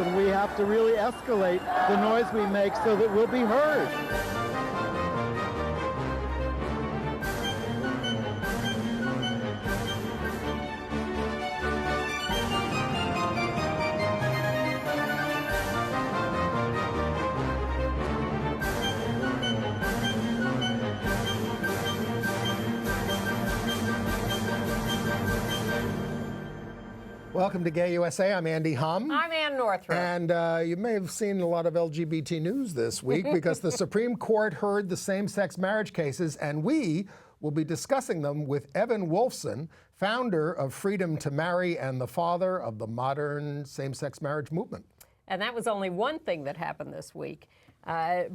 and we have to really escalate the noise we make so that we'll be heard. Welcome to Gay USA. I'm Andy Hum. I'm Ann Northrup. And you may have seen a lot of LGBT news this week because the Supreme Court heard the same-sex marriage cases, and we will be discussing them with Evan Wolfson, founder of Freedom to Marry and the father of the modern same-sex marriage movement. And that was only one thing that happened this week.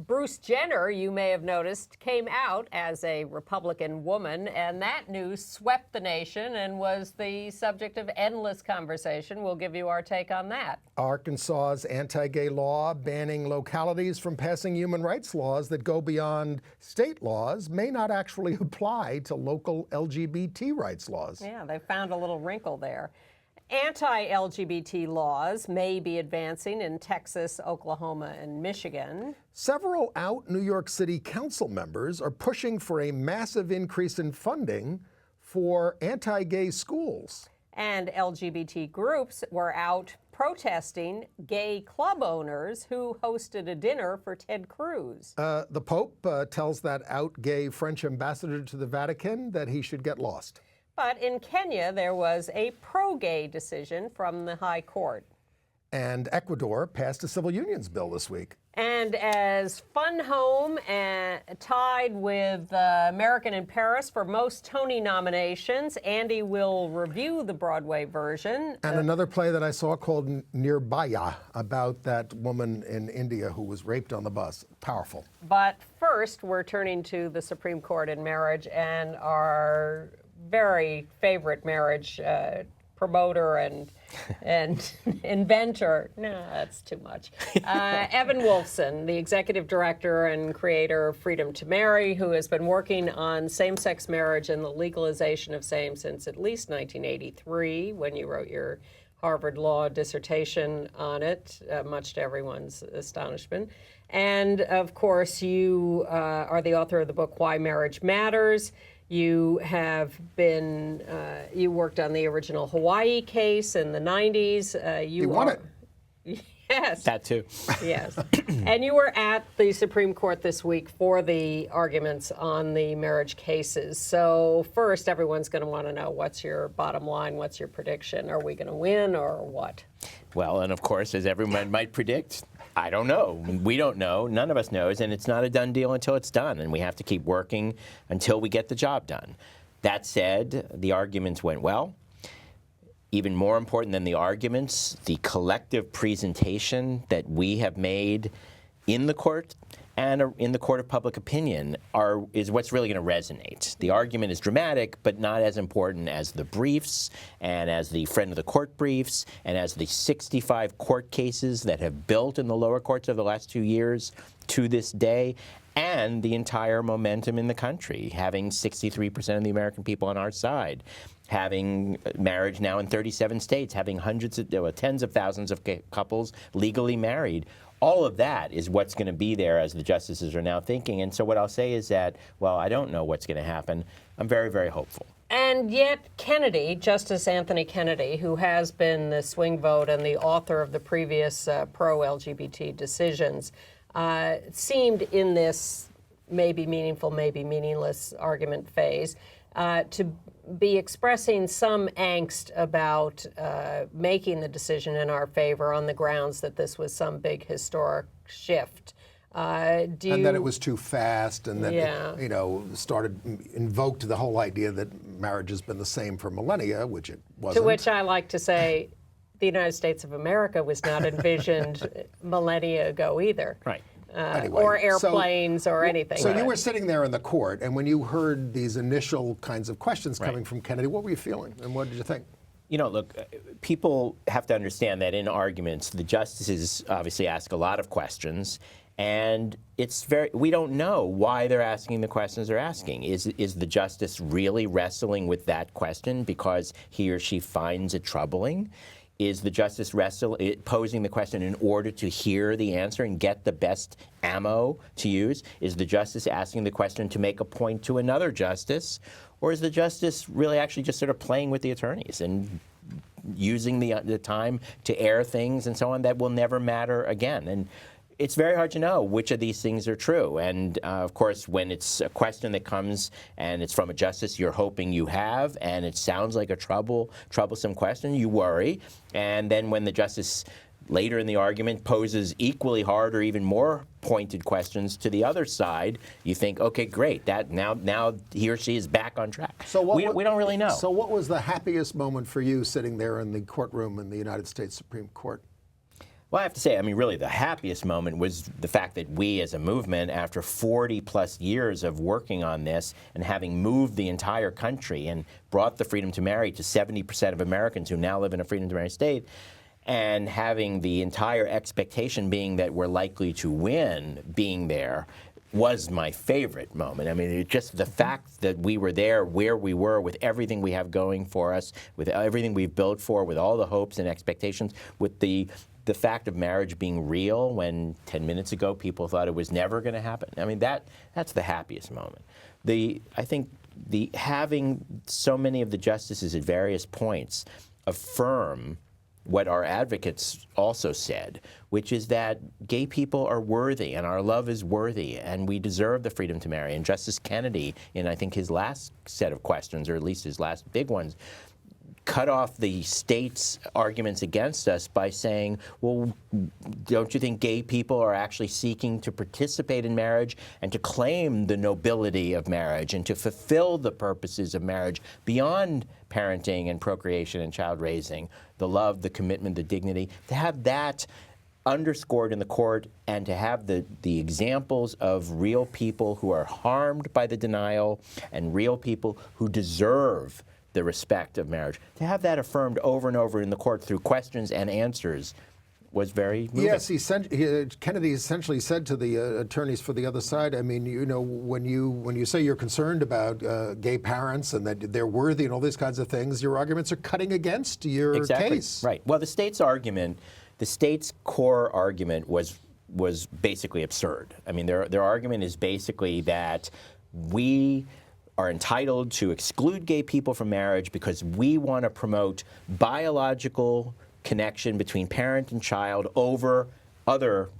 Bruce Jenner, you may have noticed, came out as a Republican woman, and that news swept the nation and was the subject of endless conversation. We'll give you our take on that. Arkansas's anti-gay law banning localities from passing human rights laws that go beyond state laws may not actually apply to local LGBT rights laws. Yeah, they found a little wrinkle there. Anti-LGBT laws may be advancing in Texas, Oklahoma, and Michigan. Several out New York City council members are pushing for a massive increase in funding for anti-gay schools. And LGBT groups were out protesting gay club owners who hosted a dinner for Ted Cruz. The Pope tells that out gay French ambassador to the Vatican that he should get lost. But in Kenya, there was a pro-gay decision from the High Court. And Ecuador passed a civil unions bill this week. And as Fun Home tied with American in Paris for most Tony nominations, Andy will review the Broadway version. And another play that I saw called Nirbhaya, about that woman in India who was raped on the bus. Powerful. But first, we're turning to the Supreme Court in marriage and our very favorite marriage promoter and inventor. No, that's too much. Evan Wolfson, the executive director and creator of Freedom to Marry, who has been working on same-sex marriage and the legalization of same since at least 1983, when you wrote your Harvard Law dissertation on it, much to everyone's astonishment. And of course, you are the author of the book Why Marriage Matters. You have been, you worked on the original Hawaii case in the 90s. You won it. Yes. That too. Yes. And you were at the Supreme Court this week for the arguments on the marriage cases. So first, everyone's going to want to know, what's your bottom line? What's your prediction? Are we going to win or what? Well, and of course, as everyone might predict, I don't know. We don't know. None of us knows, and it's not a done deal until it's done, and we have to keep working until we get the job done. That said, the arguments went well. Even more important than the arguments, the collective presentation that we have made in the court and in the court of public opinion is what's really going to resonate. The argument is dramatic, but not as important as the briefs and as the friend of the court briefs and as the 65 court cases that have built in the lower courts over the last 2 years to this day, and the entire momentum in the country, having 63% of the American people on our side, having marriage now in 37 states, having tens of thousands of couples legally married. All of that is what's going to be there as the justices are now thinking. And so what I'll say is that, well, I don't know what's going to happen. I'm very, very hopeful. And yet Kennedy, Justice Anthony Kennedy, who has been the swing vote and the author of the previous pro-LGBT decisions, seemed in this maybe meaningful, maybe meaningless argument phase to be expressing some angst about making the decision in our favor on the grounds that this was some big historic shift. And that it was too fast, and that invoked the whole idea that marriage has been the same for millennia, which it wasn't. To which I like to say, the United States of America was not envisioned millennia ago either. Right. Anyway, or airplanes or anything. So you were sitting there in the court, and when you heard these initial kinds of questions coming from Kennedy, what were you feeling, and what did you think? You know, look, people have to understand that in arguments, the justices obviously ask a lot of questions, and we don't know why they're asking the questions they're asking. Is the justice really wrestling with that question because he or she finds it troubling? Is the justice posing the question in order to hear the answer and get the best ammo to use? Is the justice asking the question to make a point to another justice? Or is the justice really actually just sort of playing with the attorneys and using the time to air things and so on that will never matter again? And it's very hard to know which of these things are true. And of course, when it's a question that comes and it's from a justice you're hoping you have, and it sounds like a troublesome question, you worry. And then when the justice later in the argument poses equally hard or even more pointed questions to the other side, you think, okay, great, that now he or she is back on track. So we don't really know. So what was the happiest moment for you sitting there in the courtroom in the United States Supreme Court? Well, I have to say, I mean, really the happiest moment was the fact that we as a movement, after 40+ years of working on this and having moved the entire country and brought the freedom to marry to 70% of Americans who now live in a freedom to marry state, and having the entire expectation being that we're likely to win being there, was my favorite moment. I mean, just the fact that we were there where we were with everything we have going for us, with everything we've built for, with all the hopes and expectations, with the fact of marriage being real when 10 minutes ago people thought it was never going to happen. I mean, that's the happiest moment. I think having so many of the justices at various points affirm what our advocates also said, which is that gay people are worthy and our love is worthy and we deserve the freedom to marry. And Justice Kennedy, in I think his last set of questions, or at least his last big ones, cut off the state's arguments against us by saying, well, don't you think gay people are actually seeking to participate in marriage and to claim the nobility of marriage and to fulfill the purposes of marriage beyond parenting and procreation and child raising, the love, the commitment, the dignity, to have that underscored in the court and to have the examples of real people who are harmed by the denial and real people who deserve the respect of marriage. To have that affirmed over and over in the court through questions and answers was very moving. Yes, Kennedy essentially said to the attorneys for the other side, I mean, you know, when you say you're concerned about gay parents and that they're worthy and all these kinds of things, your arguments are cutting against your case. Right. Well, the state's argument, the state's core argument was basically absurd. I mean, their argument is basically that we are entitled to exclude gay people from marriage because we want to promote biological connection between parent and child over other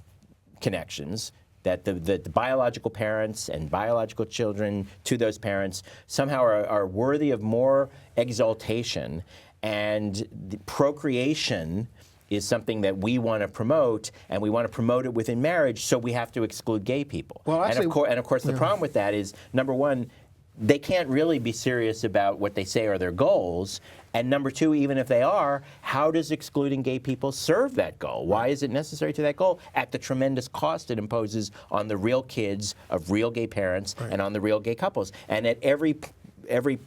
connections, that the biological parents and biological children to those parents somehow are worthy of more exaltation, and the procreation is something that we want to promote, and we want to promote it within marriage, so we have to exclude gay people. Well, actually, and of course, the problem with that is, number one, they can't really be serious about what they say are their goals. And number two, even if they are, how does excluding gay people serve that goal? Why is it necessary to that goal at the tremendous cost it imposes on the real kids of real gay parents and on the real gay couples? And at every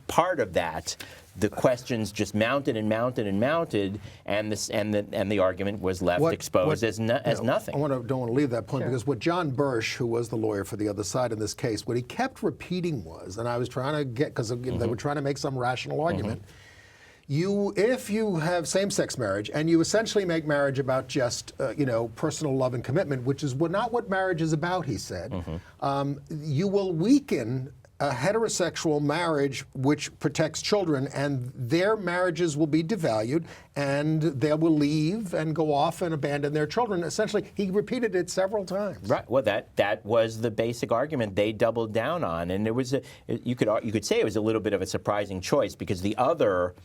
part of that, the questions just mounted and mounted and mounted, and the argument was left exposed as nothing. Don't want to leave that point, because what John Birch, who was the lawyer for the other side in this case, what he kept repeating was, and I was trying to get, because they were trying to make some rational argument, if you have same-sex marriage and you essentially make marriage about just personal love and commitment, which is not what marriage is about, he said, you will weaken a heterosexual marriage which protects children, and their marriages will be devalued, and they will leave and go off and abandon their children. Essentially, he repeated it several times. Right. Well, that was the basic argument they doubled down on, and it was you could say it was a little bit of a surprising choice, because the other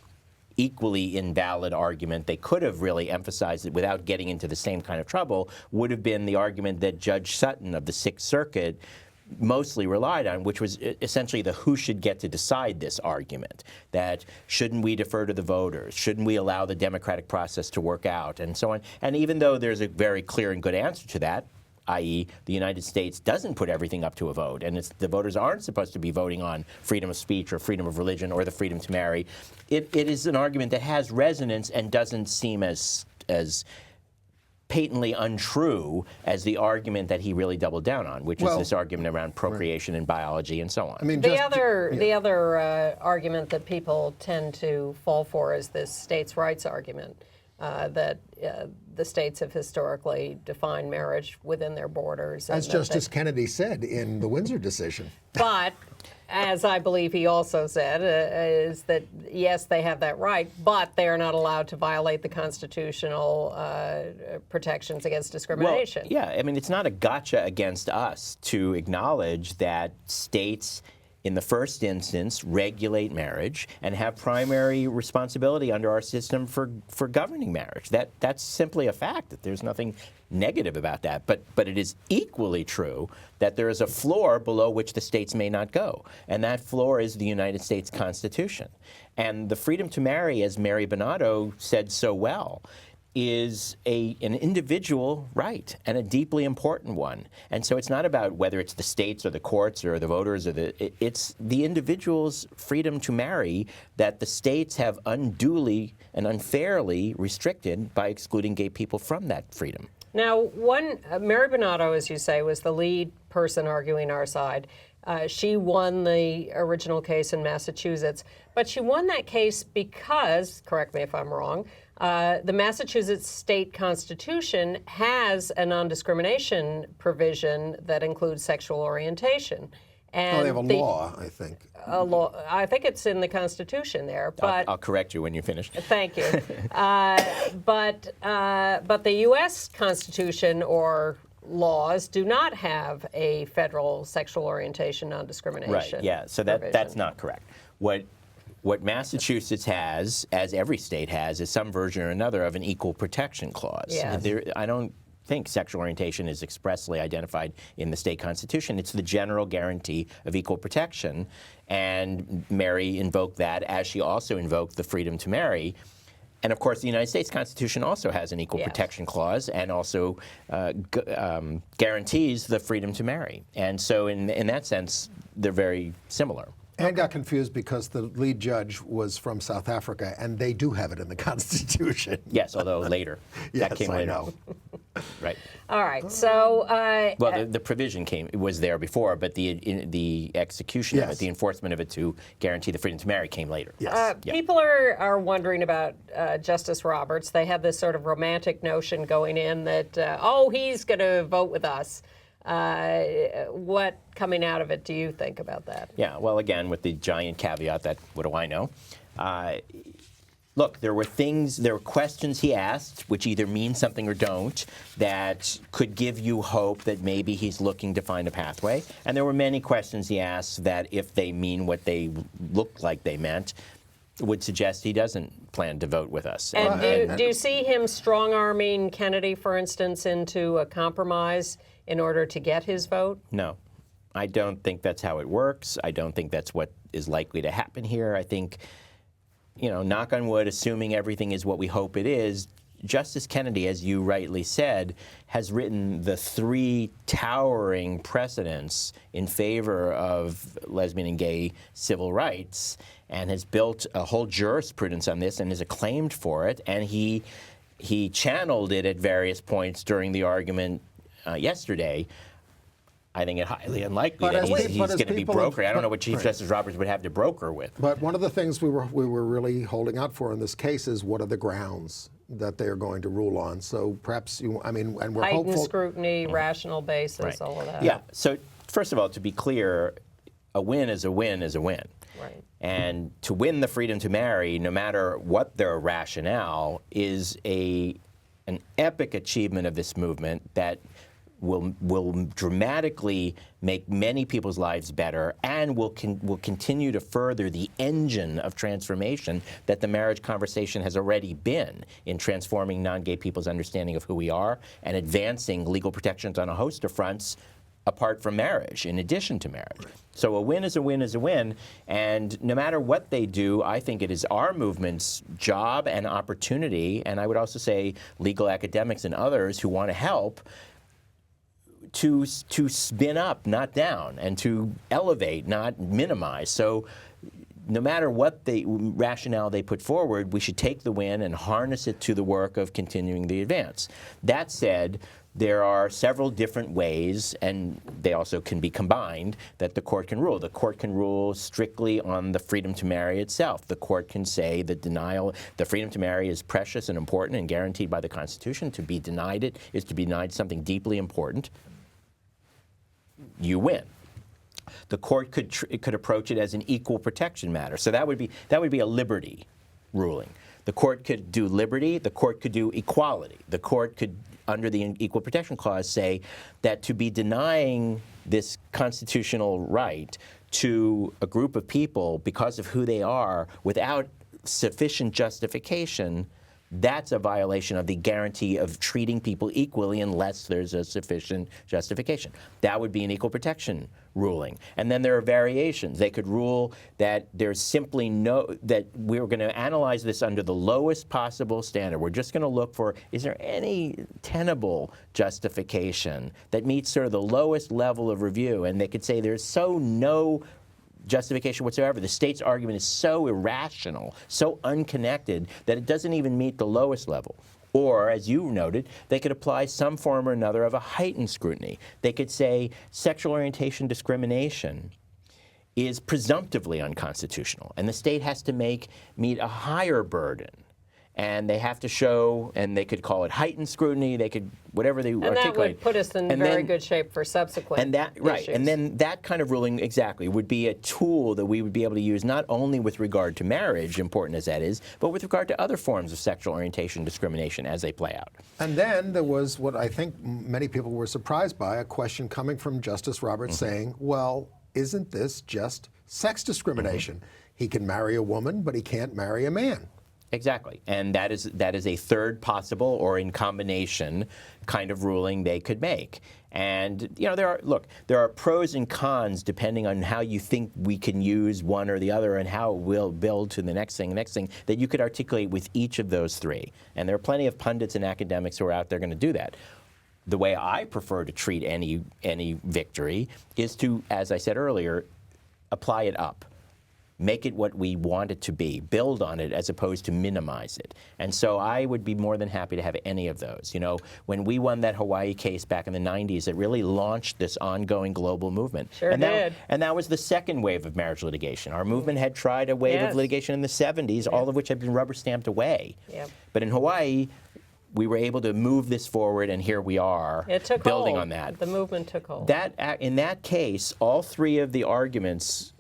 equally invalid argument they could have really emphasized it without getting into the same kind of trouble would have been the argument that Judge Sutton of the Sixth Circuit mostly relied on, which was essentially the who should get to decide this argument, that shouldn't we defer to the voters, shouldn't we allow the democratic process to work out, and so on. And even though there's a very clear and good answer to that, i.e. the United States doesn't put everything up to a vote, and the voters aren't supposed to be voting on freedom of speech or freedom of religion or the freedom to marry, it is an argument that has resonance and doesn't seem as patently untrue as the argument that he really doubled down on, which is this argument around procreation and biology and so on. I mean, the other argument that people tend to fall for is this states' rights argument. that the states have historically defined marriage within their borders. As Justice Kennedy said in the Windsor decision. But, as I believe he also said, is that, yes, they have that right, but they are not allowed to violate the constitutional protections against discrimination. Well, yeah, I mean, it's not a gotcha against us to acknowledge that states in the first instance regulate marriage and have primary responsibility under our system for governing marriage. That's simply a fact, that there's nothing negative about that. But it is equally true that there is a floor below which the states may not go. And that floor is the United States Constitution. And the freedom to marry, as Mary Bonato said so well, is an individual right, and a deeply important one. And so it's not about whether it's the states or the courts or the voters or it's the individual's freedom to marry that the states have unduly and unfairly restricted by excluding gay people from that freedom. Now, Mary Bonato, as you say, was the lead person arguing our side. She won the original case in Massachusetts, but she won that case because, correct me if I'm wrong, the Massachusetts state constitution has a non-discrimination provision that includes sexual orientation. And they have a law, I think. A law. I think it's in the Constitution there. But I'll correct you when you finish. Thank you. But the U.S. Constitution or laws do not have a federal sexual orientation non-discrimination. Right. Yeah. So that's not correct. What Massachusetts has, as every state has, is some version or another of an equal protection clause. Yes. I don't think sexual orientation is expressly identified in the state constitution. It's the general guarantee of equal protection. And Mary invoked that, as she also invoked the freedom to marry. And of course, the United States Constitution also has an equal protection clause and also guarantees the freedom to marry. And so in that sense, they're very similar. Anne got confused because the lead judge was from South Africa, and they do have it in the Constitution. Yes, although later. Yes, that came I later. know. Right. All right. So. Well, the provision was there before, but the execution of it, the enforcement of it to guarantee the freedom to marry came later. Yes. People are wondering about Justice Roberts. They have this sort of romantic notion going in that, he's going to vote with us. What coming out of it do you think about that? Yeah, well, again, with the giant caveat that what do I know? Look, there were questions he asked, which either mean something or don't, that could give you hope that maybe he's looking to find a pathway. And there were many questions he asked that, if they mean what they looked like they meant, would suggest he doesn't plan to vote with us. And do you see him strong-arming Kennedy, for instance, into a compromise in order to get his vote? No. I don't think that's how it works. I don't think that's what is likely to happen here. I think, knock on wood, assuming everything is what we hope it is, Justice Kennedy, as you rightly said, has written the 3 towering precedents in favor of lesbian and gay civil rights, and has built a whole jurisprudence on this and is acclaimed for it. And he channeled it at various points during the argument yesterday. I think it highly unlikely that he's going to be brokered. I don't know what Chief Justice Roberts would have to broker with. But one of the things we were really holding out for in this case is, what are the grounds that they are going to rule on? So perhaps and we're heightened hopeful. scrutiny, rational basis, all of that. Yeah. So first of all, to be clear, a win is a win is a win. Right. And to win the freedom to marry, no matter what their rationale, is an epic achievement of this movement that will dramatically make many people's lives better, and will continue to further the engine of transformation that the marriage conversation has already been in transforming non-gay people's understanding of who we are and advancing legal protections on a host of fronts apart from marriage, in addition to marriage. Right. So a win is a win is a win, and no matter what they do, I think it is our movement's job and opportunity, and I would also say legal academics and others who want to help, to spin up, not down, and to elevate, not minimize. So no matter what the rationale they put forward, we should take the win and harness it to the work of continuing the advance. That said, there are several different ways, and they also can be combined, that the court can rule. The court can rule strictly on the freedom to marry itself. The court can say the freedom to marry is precious and important and guaranteed by the Constitution. To be denied it is to be denied something deeply important. You win. The court could approach it as an equal protection matter. So that would be a liberty ruling. The court could do liberty. The court could do equality. The court could, under the Equal Protection Clause, say that to be denying this constitutional right to a group of people because of who they are without sufficient justification, that's a violation of the guarantee of treating people equally unless there's a sufficient justification. That would be an equal protection ruling. And then there are variations. They could rule that there's simply that we're going to analyze this under the lowest possible standard. We're just going to look for, is there any tenable justification that meets sort of the lowest level of review? And they could say there's no justification whatsoever. The state's argument is so irrational, so unconnected, that it doesn't even meet the lowest level. Or, as you noted, they could apply some form or another of a heightened scrutiny. They could say sexual orientation discrimination is presumptively unconstitutional, and the state has to meet a higher burden. And they have to show, and they could call it heightened scrutiny, they could, whatever they articulate. And that would put us in very good shape for subsequent Right, issues. and then that kind of ruling, exactly, would be a tool that we would be able to use not only with regard to marriage, important as that is, but with regard to other forms of sexual orientation discrimination as they play out. And then there was what I think many people were surprised by, a question coming from Justice Roberts saying, well, isn't this just sex discrimination? He can marry a woman, but he can't marry a man. Exactly, and that is a third possible or in combination kind of ruling they could make. And there are pros and cons depending on how you think we can use one or the other and how it will build to the next thing that you could articulate with each of those three. And there are plenty of pundits and academics who are out there going to do that. The way I prefer to treat any victory is to, as I said earlier, apply it up. Make it what we want it to be, build on it as opposed to minimize it. And so I would be more than happy to have any of those. You know, when we won that Hawaii case back in the 90s, it really launched this ongoing global movement. Sure did. And that was the second wave of marriage litigation. Our movement had tried a wave of litigation in the 70s, all of which had been rubber stamped away. Yep. But in Hawaii, we were able to move this forward, and here we are building on that. The movement took hold. In that case, all three of the arguments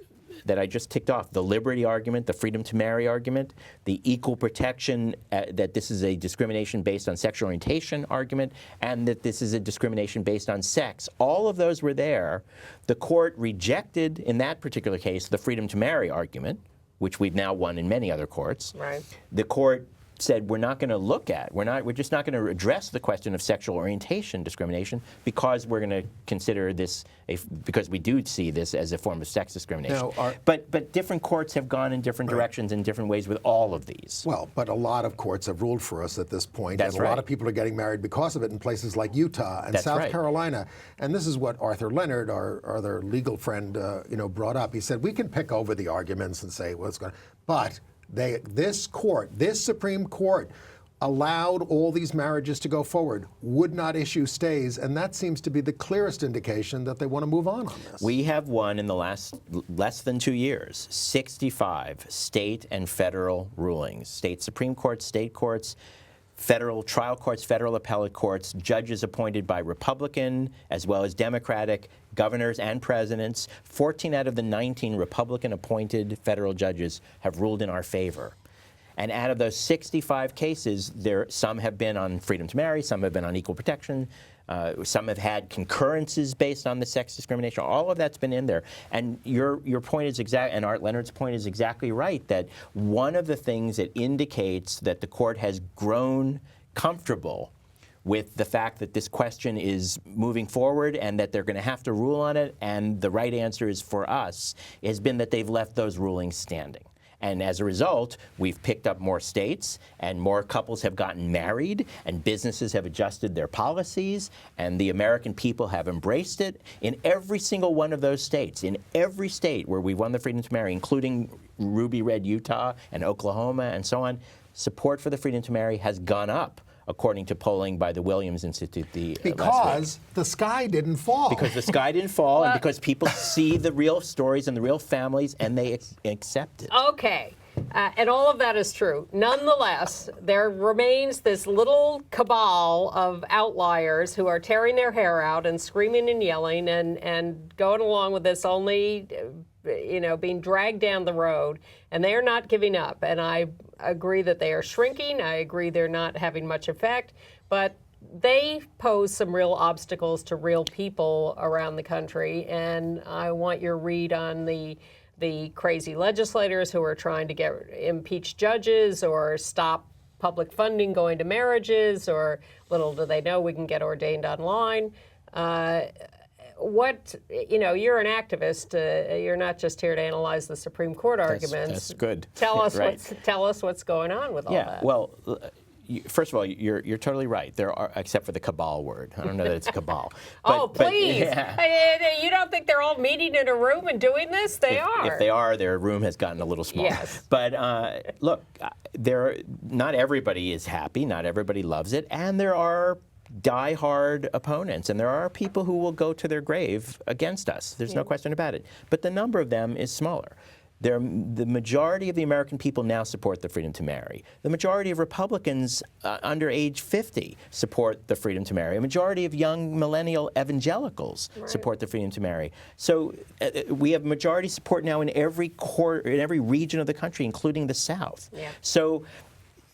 that I just ticked off, the liberty argument, the freedom to marry argument, the equal protection, that this is a discrimination based on sexual orientation argument, and that this is a discrimination based on sex, all of those were there. The court rejected, in that particular case, the freedom to marry argument, which we've now won in many other courts. Right. The court said we're just not going to address the question of sexual orientation discrimination because we're going to consider this because we do see this as a form of sex discrimination. Now, but different courts have gone in different directions in different ways with all of these. Well, but a lot of courts have ruled for us at this point. That's and a right. lot of people are getting married because of it in places like Utah and South Carolina. And this is what Arthur Leonard, our other legal friend, brought up. He said, we can pick over the arguments and say what's going on, but this Supreme Court allowed all these marriages to go forward, would not issue stays, and that seems to be the clearest indication that they want to move on this. We have won in the last less than 2 years 65 state and federal rulings. State Supreme Courts, state courts, federal trial courts, federal appellate courts, judges appointed by Republican as well as Democratic governors and presidents. 14 out of the 19 Republican-appointed federal judges have ruled in our favor. And out of those 65 cases, some have been on freedom to marry, some have been on equal protection, some have had concurrences based on the sex discrimination. All of that's been in there. And your point is exact, and Art Leonard's point is exactly right, that one of the things that indicates that the court has grown comfortable with the fact that this question is moving forward and that they're going to have to rule on it, and the right answer is for us, has been that they've left those rulings standing. And as a result, we've picked up more states, and more couples have gotten married, and businesses have adjusted their policies, and the American people have embraced it. In every single one of those states, in every state where we've won the freedom to marry, including ruby red Utah and Oklahoma and so on, support for the freedom to marry has gone up, according to polling by the Williams Institute because the sky didn't fall. Because the sky didn't fall, and because people see the real stories and the real families, and they accept it. Okay. And all of that is true. Nonetheless, there remains this little cabal of outliers who are tearing their hair out and screaming and yelling and going along with this only, being dragged down the road. And they are not giving up. And I agree that they are shrinking. I agree they're not having much effect. But they pose some real obstacles to real people around the country. And I want your read on the crazy legislators who are trying to impeach judges or stop public funding going to marriages, or little do they know we can get ordained online. You're an activist. You're not just here to analyze the Supreme Court arguments. That's good. Tell us right. tell us what's going on with all that. Yeah, well, first of all, you're totally right. There are, except for the cabal word. I don't know that it's cabal. Please. Yeah. You don't think they're all meeting in a room and doing this? They are. If they are, their room has gotten a little smaller. Yes. But look, not everybody is happy. Not everybody loves it. And there are die-hard opponents, and there are people who will go to their grave against us. There's no question about it. But the number of them is smaller. The majority of the American people now support the freedom to marry. The majority of Republicans under age 50 support the freedom to marry. A majority of young millennial evangelicals support the freedom to marry. So we have majority support now in every region of the country, including the South. Yeah. So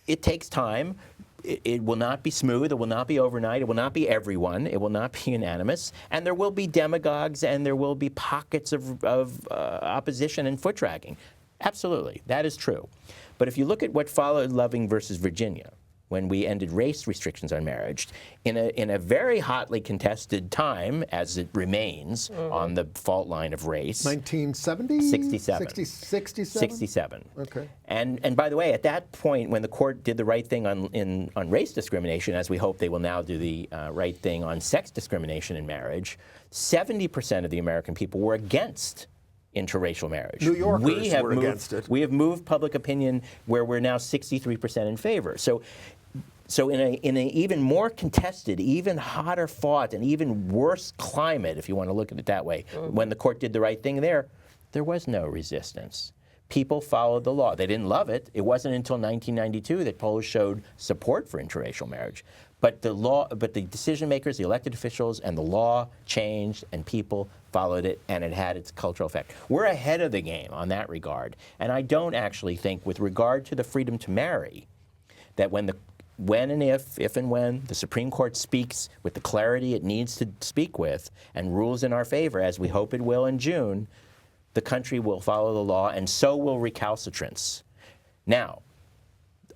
it takes time. It will not be smooth. It will not be overnight. It will not be everyone. It will not be unanimous. And there will be demagogues, and there will be pockets of opposition and foot-dragging. Absolutely. That is true. But if you look at what followed Loving versus Virginia, when we ended race restrictions on marriage, in a very hotly contested time, as it remains on the fault line of race. 1970? 67. 67? 67. Okay. And by the way, at that point, when the court did the right thing on race discrimination, as we hope they will now do the right thing on sex discrimination in marriage, 70% of the American people were against interracial marriage. New Yorkers were against it. We have moved public opinion where we're now 63% in favor. So in an even more contested, even hotter fought, and even worse climate, if you want to look at it that way, when the court did the right thing there was no resistance. People followed the law. They didn't love it. It wasn't until 1992 that polls showed support for interracial marriage. But the decision makers, the elected officials, and the law changed, and people followed it, and it had its cultural effect. We're ahead of the game on that regard. And I don't actually think, with regard to the freedom to marry, that when and if and when the Supreme Court speaks with the clarity it needs to speak with and rules in our favor, as we hope it will in June, the country will follow the law, and so will recalcitrants. Now,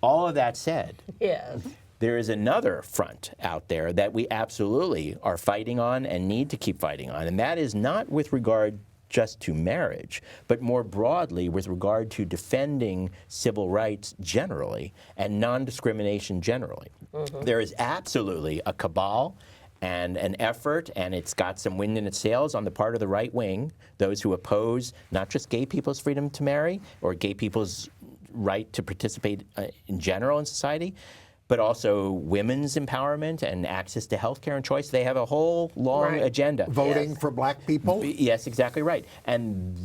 all of that said, Yes. there is another front out there that we absolutely are fighting on and need to keep fighting on, and that is not with regard just to marriage, but more broadly with regard to defending civil rights generally and non-discrimination generally. There is absolutely a cabal and an effort, and it's got some wind in its sails on the part of the right wing, those who oppose not just gay people's freedom to marry or gay people's right to participate in general in society, but also women's empowerment and access to health care and choice. They have a whole long agenda. Voting for black people? Yes, exactly right. And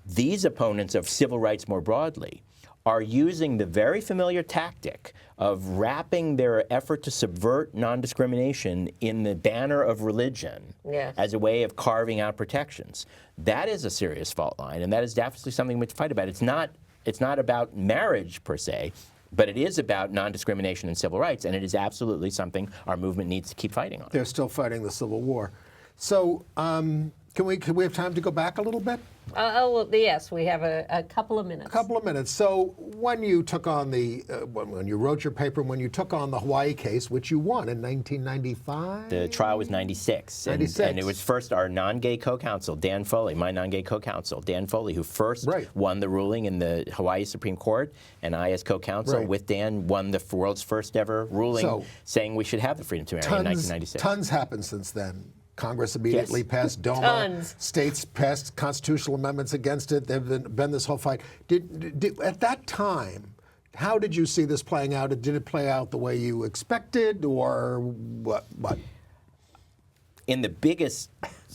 these opponents of civil rights more broadly, are using the very familiar tactic of wrapping their effort to subvert non-discrimination in the banner of religion as a way of carving out protections. That is a serious fault line, and that is definitely something we have to fight about. It's not about marriage per se, but it is about non-discrimination and civil rights, and it is absolutely something our movement needs to keep fighting on. They're still fighting the Civil War. So can we have time to go back a little bit? Yes, we have a couple of minutes. A couple of minutes. So when you took on when you wrote your paper, when you took on the Hawaii case, which you won in 1995? The trial was 96. 96. And it was first our non-gay co-counsel, Dan Foley, my non-gay co-counsel, Dan Foley, who first won the ruling in the Hawaii Supreme Court, and I, as co-counsel with Dan, won the world's first ever ruling saying we should have the freedom to marry in 1996. Tons happened since then. Congress immediately passed DOMA. States passed constitutional amendments against it. There's been this whole fight. At that time, how did you see this playing out? Did it play out the way you expected, or what? In the biggest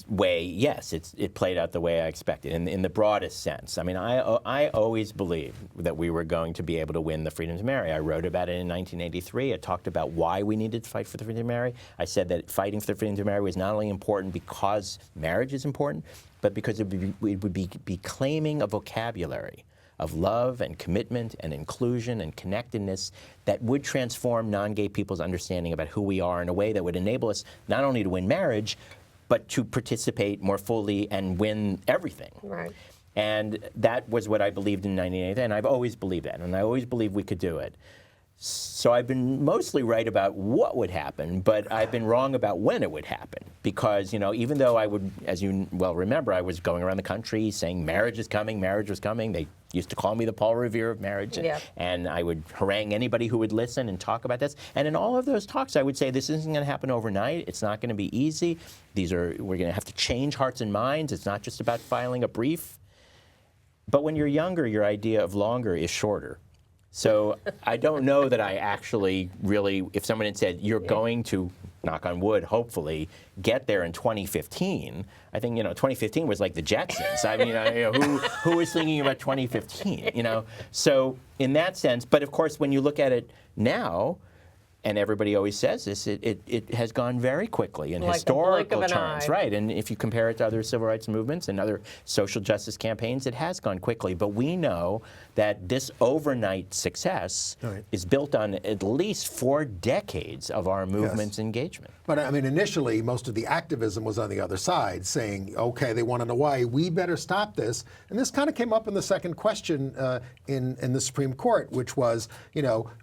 way, yes, it played out the way I expected. In the broadest sense, I mean, I always believed that we were going to be able to win the freedom to marry. I wrote about it in 1983. I talked about why we needed to fight for the freedom to marry. I said that fighting for the freedom to marry was not only important because marriage is important, but because it would be claiming a vocabulary of love and commitment and inclusion and connectedness that would transform non-gay people's understanding about who we are in a way that would enable us not only to win marriage, but to participate more fully and win everything. Right. And that was what I believed in 1980, and I've always believed that, and I always believed we could do it. So I've been mostly right about what would happen, but I've been wrong about when it would happen. Because, you know, even though I would, as you well remember, I was going around the country saying marriage is coming, marriage was coming. They used to call me the Paul Revere of marriage. And I would harangue anybody who would listen and talk about this. And in all of those talks, I would say this isn't going to happen overnight. It's not going to be easy. We're going to have to change hearts and minds. It's not just about filing a brief. But when you're younger, your idea of longer is shorter. So I don't know that I actually really, if someone had said, you're going to, knock on wood, hopefully, get there in 2015, I think, 2015 was like the Jetsons. I mean, who was thinking about 2015, So in that sense, but of course, when you look at it now, and everybody always says this, it has gone very quickly in like historical terms, right? And if you compare it to other civil rights movements and other social justice campaigns, it has gone quickly. But we know that this overnight success is built on at least 4 decades of our movement's engagement. But I mean, initially, most of the activism was on the other side, saying, okay, they want in Hawaii, we better stop this. And this kind of came up in the second question in the Supreme Court, which was,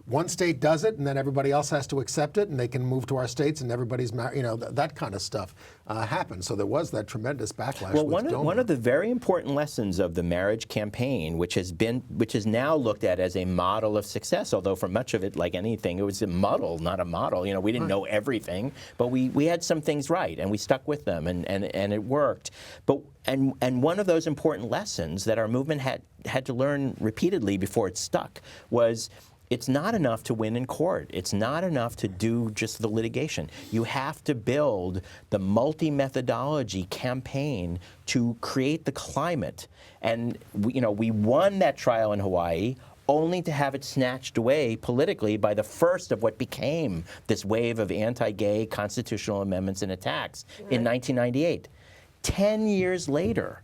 one state does it, and then everybody else has to accept it, and they can move to our states, and everybody's married, that kind of stuff happened. So there was that tremendous backlash. Well, one of the very important lessons of the marriage campaign, which is now looked at as a model of success, although for much of it, like anything, it was a muddle, not a model. We didn't know everything, but we had some things right, and we stuck with them, and it worked. And one of those important lessons that our movement had to learn repeatedly before it stuck was, it's not enough to win in court. It's not enough to do just the litigation. You have to build the multi-methodology campaign to create the climate. And we won that trial in Hawaii only to have it snatched away politically by the first of what became this wave of anti-gay constitutional amendments and attacks in 1998. 10 years later,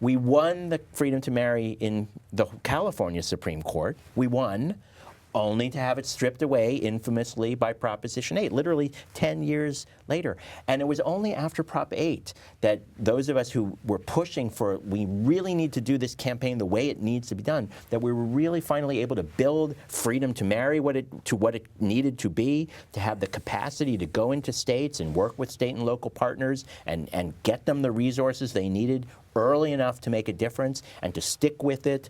we won the freedom to marry in the California Supreme Court. We won, only to have it stripped away infamously by Proposition 8, literally 10 years later. And it was only after Prop 8 that those of us who were pushing for, we really need to do this campaign the way it needs to be done, that we were really finally able to build freedom to marry to what it needed to be, to have the capacity to go into states and work with state and local partners and get them the resources they needed early enough to make a difference and to stick with it,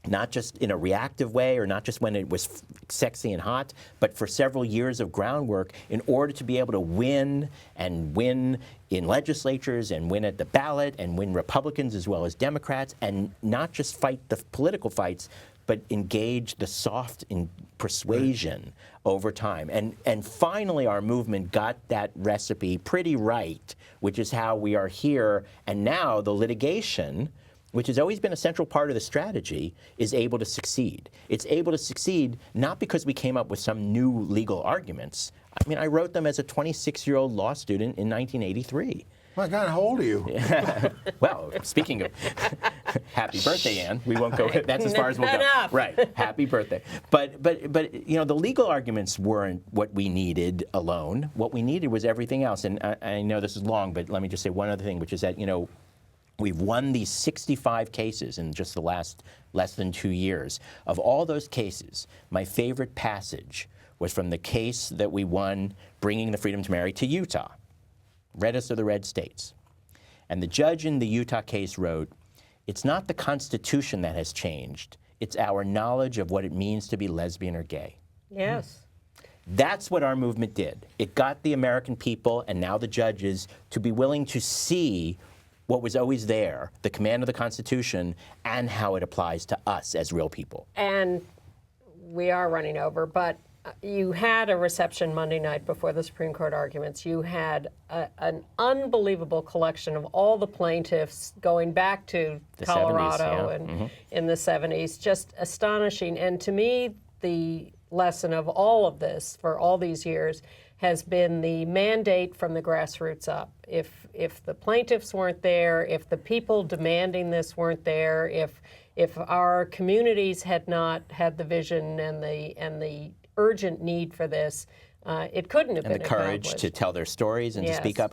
not just in a reactive way or not just when it was sexy and hot, but for several years of groundwork in order to be able to win in legislatures and win at the ballot and win Republicans as well as Democrats, and not just fight the political fights, but engage the soft in persuasion over time. And finally, our movement got that recipe pretty right, which is how we are here. And now the litigation, which has always been a central part of the strategy, is able to succeed. It's able to succeed not because we came up with some new legal arguments. I mean, I wrote them as a 26-year-old law student in 1983. My God, how old are you? Well, speaking of, happy birthday, Ann. We won't go. That's as far as we'll go. Enough. Right. Happy birthday. But the legal arguments weren't what we needed alone. What we needed was everything else. And I know this is long, but let me just say one other thing, which is that We've won these 65 cases in just the last less than 2 years. Of all those cases, my favorite passage was from the case that we won bringing the freedom to marry to Utah, reddest of the red states. And the judge in the Utah case wrote, "It's not the Constitution that has changed, it's our knowledge of what it means to be lesbian or gay." Yes. That's what our movement did. It got the American people, and now the judges, to be willing to see what was always there, the command of the Constitution, and how it applies to us as real people. And we are running over, but you had a reception Monday night before the Supreme Court arguments. You had an unbelievable collection of all the plaintiffs going back to The Colorado 70s, and in the 70s. Just astonishing. And to me, the lesson of all of this for all these years has been the mandate from the grassroots up. If the plaintiffs weren't there, if the people demanding this weren't there, if our communities had not had the vision and the urgent need for this, it couldn't have been And the courage accomplished. to tell their stories and to speak up.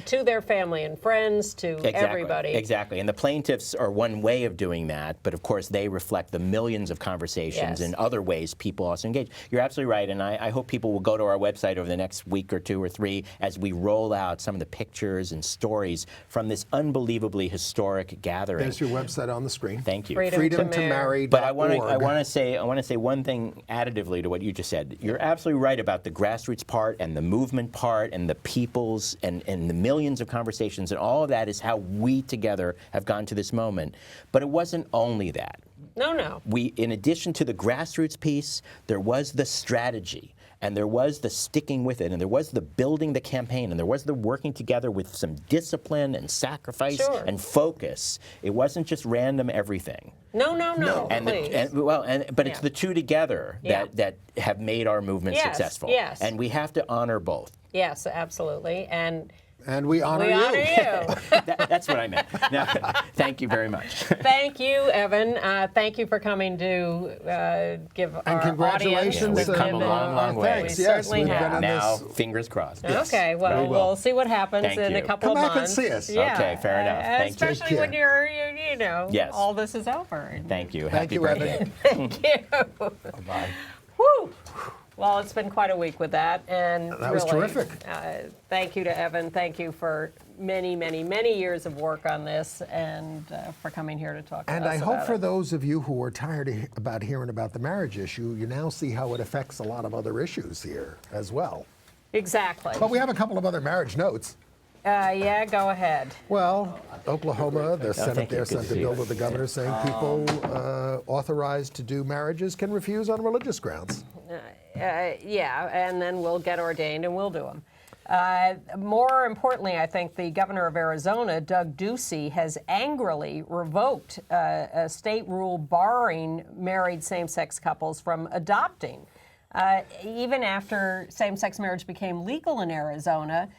To their family and friends, to everybody. Exactly. And the plaintiffs are one way of doing that, but of course they reflect the millions of conversations and other ways people also engage. You're absolutely right, and I hope people will go to our website over the next week or 2 or 3 as we roll out some of the pictures and stories from this unbelievably historic gathering. There's your website on the screen. Thank you. freedomtomarry.org. But I want to say one thing additively to what you just said. You're absolutely right about the grassroots part and the movement part and the people's and the millions of conversations, and all of that is how we together have gotten to this moment. But it wasn't only that. No. In addition to the grassroots piece, there was the strategy. And there was the sticking with it, and there was the building the campaign, and there was the working together with some discipline and sacrifice and focus. It wasn't just random everything. No. Please. But it's the two together that have made our movement successful. Yes. And we have to honor both. Yes, absolutely. And we honor we you. honor you. That's what I meant. Now, thank you very much. Thank you, Evan. Thank you for coming to give our And congratulations. audience. We've come a long way. Thanks. We Yes, certainly we've have. been on Now, this. fingers crossed. Okay, well, well. we'll see what happens Thank in a you. couple Come of back and months. see us. Yeah. Okay, fair enough. Thank you. Especially Take when care. you're Yes. all this is over. Thank you. Thank Happy you, birthday. Evan. Thank you. Bye. Woo! Well, it's been quite a week with that, and That was really, terrific. Thank you to Evan. Thank you for many, many, many years of work on this, and for coming here to talk to us And I hope about for it. those of you who are tired about hearing about the marriage issue, you now see how it affects a lot of other issues here as well. Exactly. But we have a couple of other marriage notes. Yeah, go ahead. Well, Oklahoma, the Senate thank you. there Good to sent a see bill you. to the governor saying people authorized to do marriages can refuse on religious grounds. Yeah, and then we'll get ordained and we'll do them. More importantly, I think the governor of Arizona, Doug Ducey, has angrily revoked a state rule barring married same-sex couples from adopting. Even after same-sex marriage became legal in Arizona,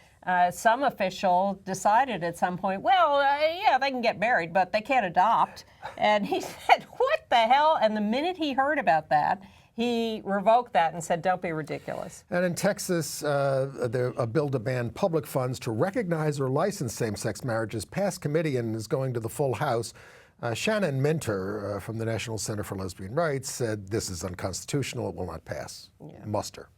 some official decided at some point, yeah, they can get married, but they can't adopt. And he said, what the hell? And the minute he heard about that, he revoked that and said, don't be ridiculous. And in Texas, a bill to ban public funds to recognize or license same-sex marriages passed committee and is going to the full House. Shannon Minter from the National Center for Lesbian Rights said this is unconstitutional. It will not pass muster.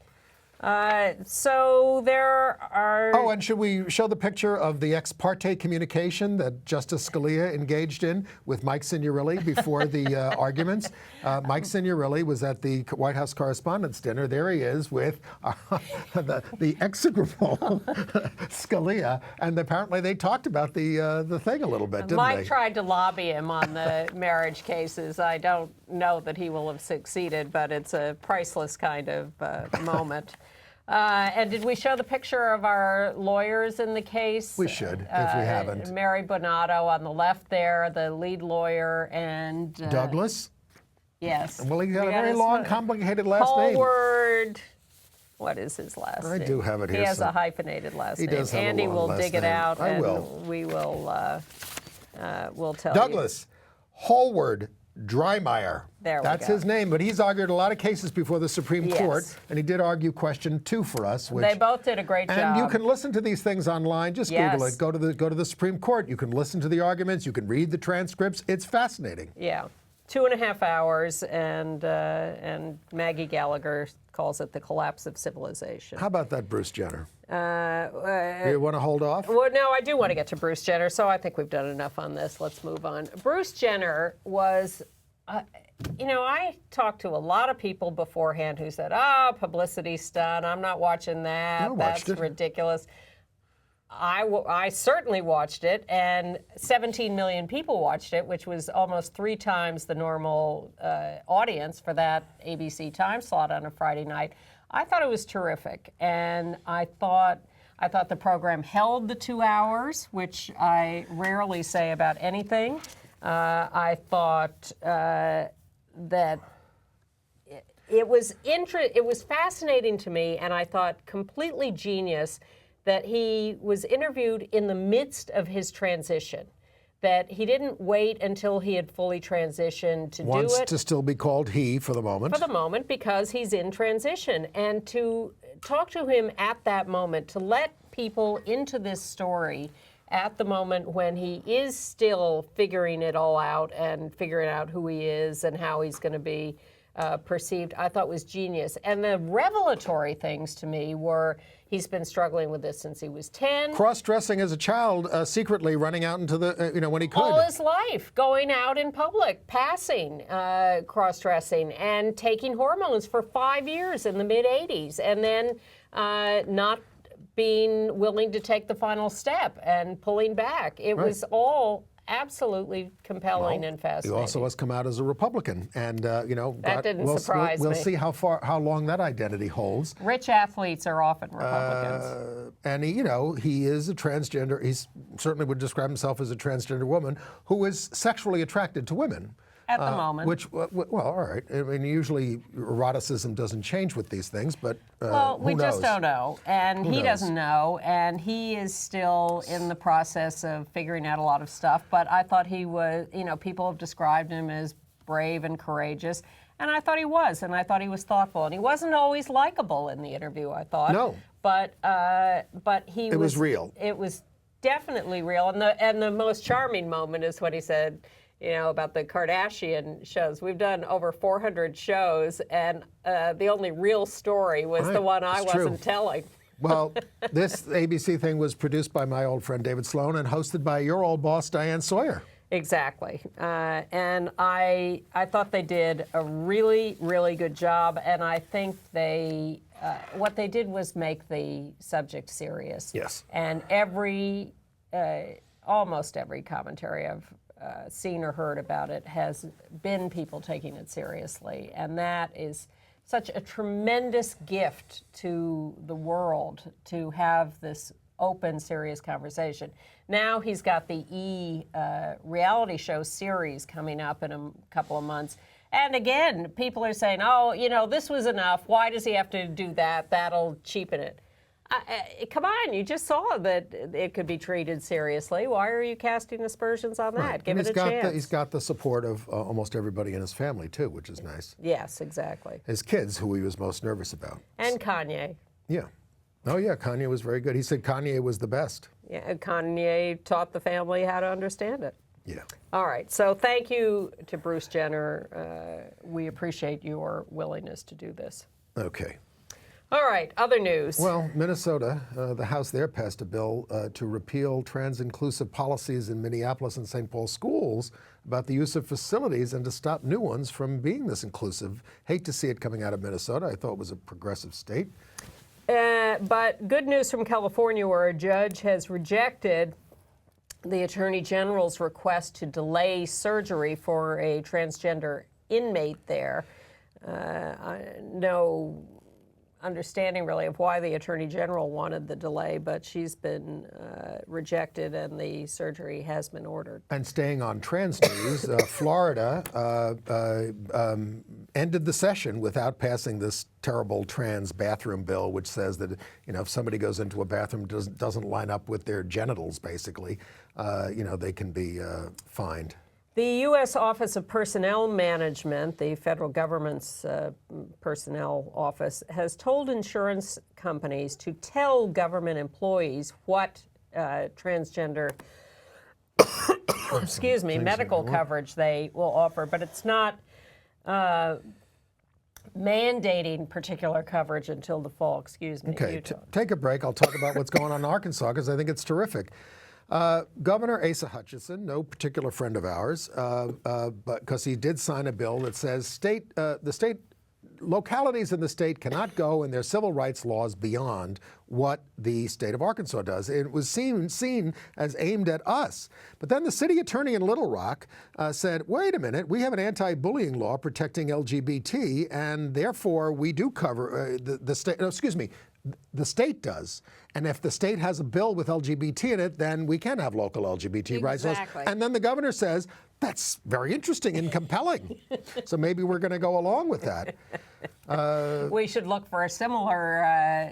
So there are... Oh, and should we show the picture of the ex parte communication that Justice Scalia engaged in with Mike Signorilli before the arguments? Mike Signorilli was at the White House Correspondents' Dinner. There he is with the execrable Scalia, and apparently they talked about the thing a little bit, didn't Mike they? tried to lobby him on the marriage cases. I don't know that he will have succeeded, but it's a priceless kind of moment. And did we show the picture of our lawyers in the case? We should, if we haven't. Mary Bonato on the left there, the lead lawyer, and... Douglas? Yes. Well, he got We a got very his long, complicated last name. Hallward... What is his last name? I do have it here. He has a hyphenated last name. He does have a Andy long will last dig it name. out, I and will. we will we'll tell Douglas Hallward Dreimeyer. There we That's go. his name, but he's argued a lot of cases before the Supreme Yes. Court, and he did argue question 2 for us. Which, They both did a great job. and you can listen to these things online. Just Google Yes. it. Go to the Supreme Court. You can listen to the arguments. You can read the transcripts. It's fascinating. Yeah. 2.5 hours, and Maggie Gallagher calls it the collapse of civilization. How about that, Bruce Jenner? You want to hold off? Well, no, I do want to get to Bruce Jenner, so I think we've done enough on this. Let's move on. Bruce Jenner was, I talked to a lot of people beforehand who said, publicity stunt, I'm not watching that. I watched That's it. ridiculous. I certainly watched it, and 17 million people watched it, which was almost 3 times the normal audience for that ABC time slot on a Friday night. I thought it was terrific, and I thought the program held the 2 hours, which I rarely say about anything. I thought that it was fascinating to me, and I thought completely genius that he was interviewed in the midst of his transition, that he didn't wait until he had fully transitioned to Wants do it. to still be called he for the moment. For the moment, because he's in transition. And to talk to him at that moment, to let people into this story at the moment when he is still figuring it all out and figuring out who he is and how he's going to be perceived, I thought was genius. And the revelatory things to me were he's been struggling with this since he was 10. Cross-dressing as a child, secretly running out into the, when he could. All his life, going out in public, passing, cross-dressing, and taking hormones for 5 years in the mid-'80s, and then not being willing to take the final step and pulling back. It was all absolutely compelling and He fascinating. also has come out as a Republican, and That didn't surprise we'll me. see how long that identity holds. Rich athletes are often Republicans. And he is a transgender. He certainly would describe himself as a transgender woman who is sexually attracted to women. At the moment. Which, well, all right. I mean, usually eroticism doesn't change with these things, but Well, we who just knows? don't know, and he knows? doesn't know, and he is still in the process of figuring out a lot of stuff. But I thought he was, people have described him as brave and courageous, and I thought he was, and I thought he was thoughtful, and he wasn't always likable in the interview, I thought. No. But he It was real. It was definitely real, and the most charming moment is when he said, about the Kardashian shows. We've done over 400 shows, and the only real story was the one I It's true. wasn't telling. Well, this ABC thing was produced by my old friend David Sloan and hosted by your old boss, Diane Sawyer. Exactly. And I thought they did a really, really good job, and I think what they did was make the subject serious. Yes. And almost every commentary I've seen or heard about it has been people taking it seriously, and that is such a tremendous gift to the world to have this open, serious conversation. Now he's got the reality show series coming up in a couple of months. And again, people are saying, this was enough. Why does he have to do that? That'll cheapen it. Come on, you just saw that it could be treated seriously. Why are you casting aspersions on that? Right. Give And it a chance. He's got the support of almost everybody in his family, too, which is nice. Yes, exactly. His kids, who he was most nervous about. And Kanye. Yeah. Oh, yeah, Kanye was very good. He said Kanye was the best. Yeah, Kanye taught the family how to understand it. Yeah. All right, so thank you to Bruce Jenner. We appreciate your willingness to do this. Okay. All right, other news. Well, Minnesota, the House there passed a bill to repeal trans-inclusive policies in Minneapolis and St. Paul schools about the use of facilities and to stop new ones from being this inclusive. Hate to see it coming out of Minnesota. I thought it was a progressive state. But good news from California, where a judge has rejected the Attorney General's request to delay surgery for a transgender inmate there. No understanding really of why the Attorney General wanted the delay, but she's been rejected and the surgery has been ordered. And staying on trans news, Florida ended the session without passing this terrible trans bathroom bill, which says that if somebody goes into a bathroom doesn't line up with their genitals, basically, they can be fined. The U.S. Office of Personnel Management, the federal government's personnel office, has told insurance companies to tell government employees what transgender, excuse me, medical coverage they will offer, but it's not mandating particular coverage until the fall. Excuse me. Okay, take a break. I'll talk about what's going on in Arkansas because I think it's terrific. Governor Asa Hutchinson, no particular friend of ours, but because he did sign a bill that says localities in the state cannot go in their civil rights laws beyond what the state of Arkansas does. It was seen as aimed at us. But then the city attorney in Little Rock said, wait a minute, we have an anti-bullying law protecting LGBT, and therefore we do cover the state, no, excuse me, the state does. And if the state has a bill with LGBT in it, then we can have local LGBT rights laws. And then the governor says, that's very interesting and compelling. So maybe we're going to go along with that. We should look for a similar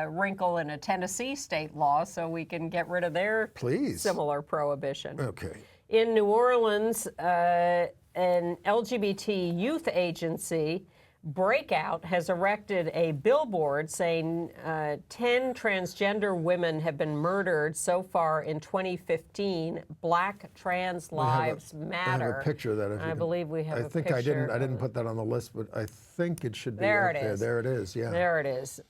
wrinkle in a Tennessee state law so we can get rid of their similar prohibition. Okay. In New Orleans, an LGBT youth agency, Breakout, has erected a billboard saying 10 transgender women have been murdered so far in 2015. Black trans lives matter. I have a picture of that. I believe we have a picture. I didn't put that on the list, but I think it should be there. Up there. There it is. Yeah. There it is.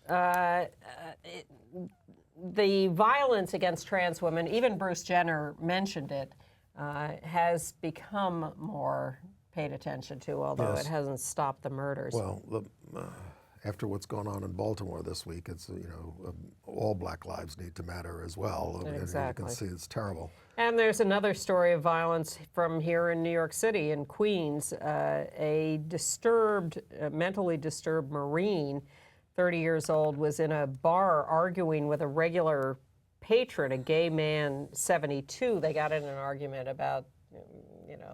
The violence against trans women, even Bruce Jenner mentioned it, has become more paid attention to, although it hasn't stopped the murders. Well, after what's going on in Baltimore this week, it's all black lives need to matter as well. Exactly. You can see it's terrible. And there's another story of violence from here in New York City, in Queens. A mentally disturbed Marine, 30 years old, was in a bar arguing with a regular patron, a gay man, 72. They got in an argument about